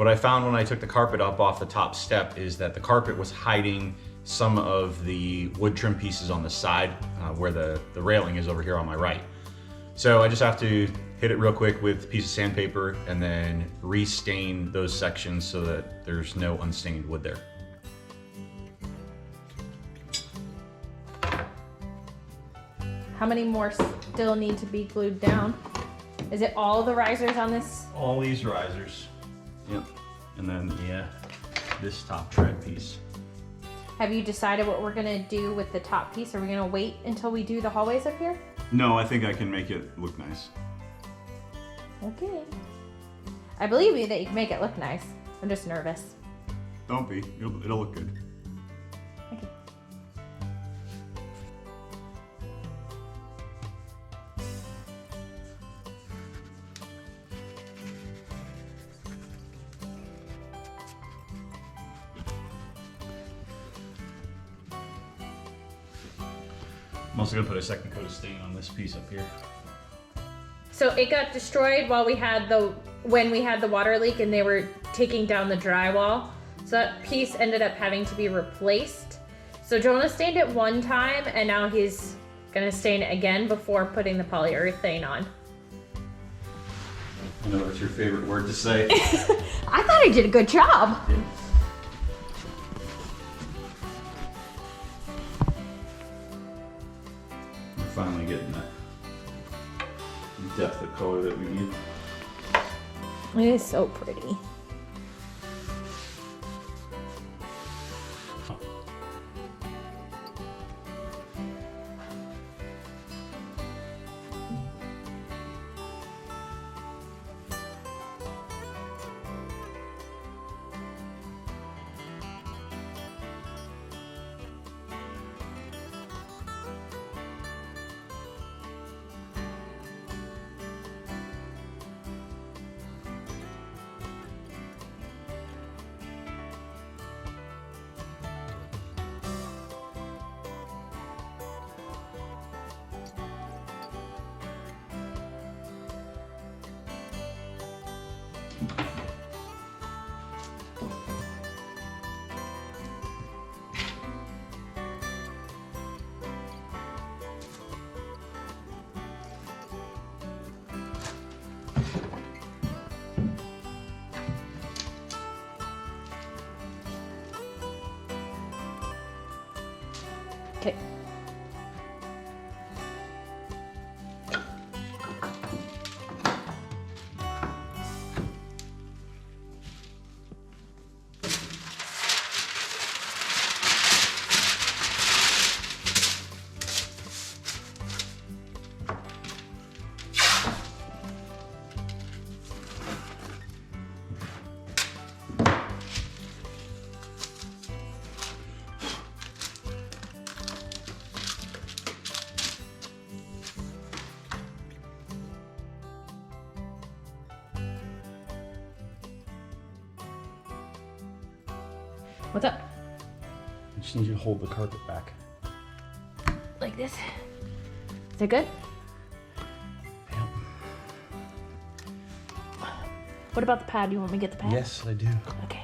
What I found when I took the carpet up off the top step is that the carpet was hiding some of the wood trim pieces on the side where the railing is over here on my right. So I just have to hit it real quick with a piece of sandpaper and then restain those sections so that there's no unstained wood there. How many more still need to be glued down? Is it all the risers on this? All these risers. Yep. And then, yeah, this top tread piece. Have you decided what we're gonna do with the top piece? Are we gonna wait until we do the hallways up here? No, I think I can make it look nice. Okay. I believe you that you can make it look nice. I'm just nervous. Don't be. It'll look good. Okay. I'm also gonna put a second coat of stain on this piece up here. So it got destroyed while when we had the water leak and they were taking down the drywall. So that piece ended up having to be replaced. So Jonah stained it one time and now he's gonna stain it again before putting the polyurethane on. I know that's your favorite word to say. I thought I did a good job. Yeah. We're finally getting that depth of color that we need. It is so pretty. Okay. What's up? I just need you to hold the carpet back. Like this? Is it good? Yep. What about the pad? You want me to get the pad? Yes, I do. Okay.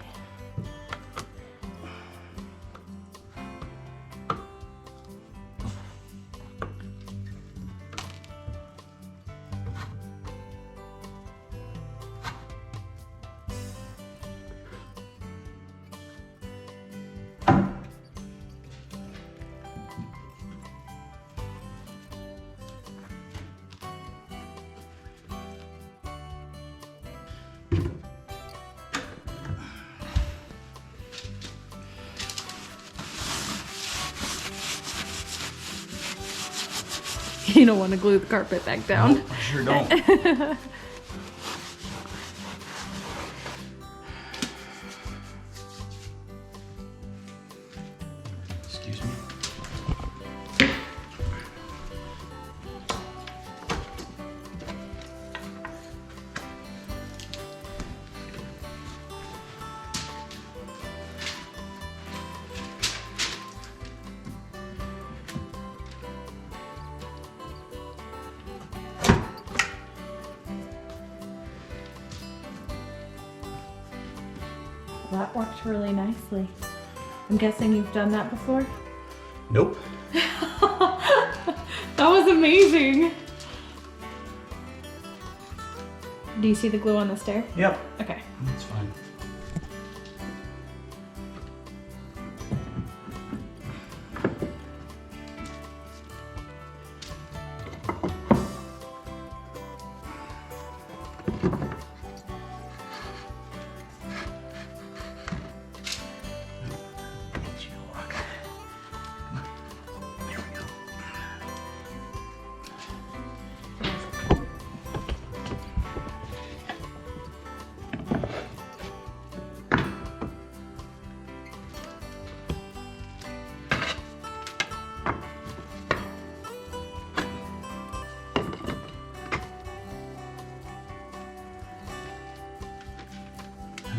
You don't want to glue the carpet back down. Nope, I sure don't. Excuse me. that worked really nicely. I'm guessing you've done that before? Nope. That was amazing. Do you see the glue on the stair? Yep. Okay. That's fine.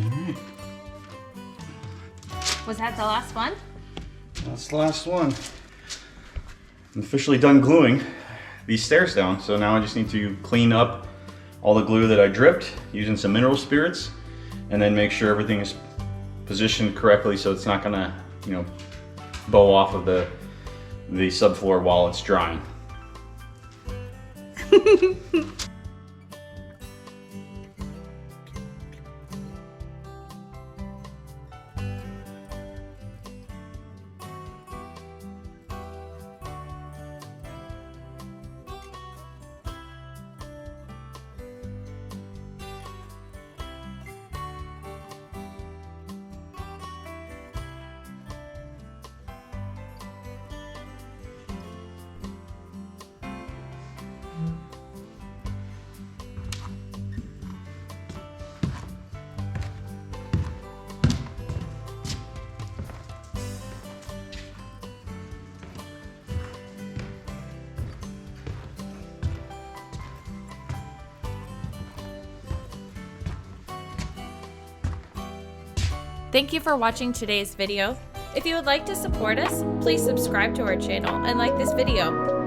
Alright. Was that the last one? That's the last one. I'm officially done gluing these stairs down, so now I just need to clean up all the glue that I dripped using some mineral spirits, and then make sure everything is positioned correctly so it's not gonna, you know, bow off of the subfloor while it's drying. Thank you for watching today's video. If you would like to support us, please subscribe to our channel and like this video.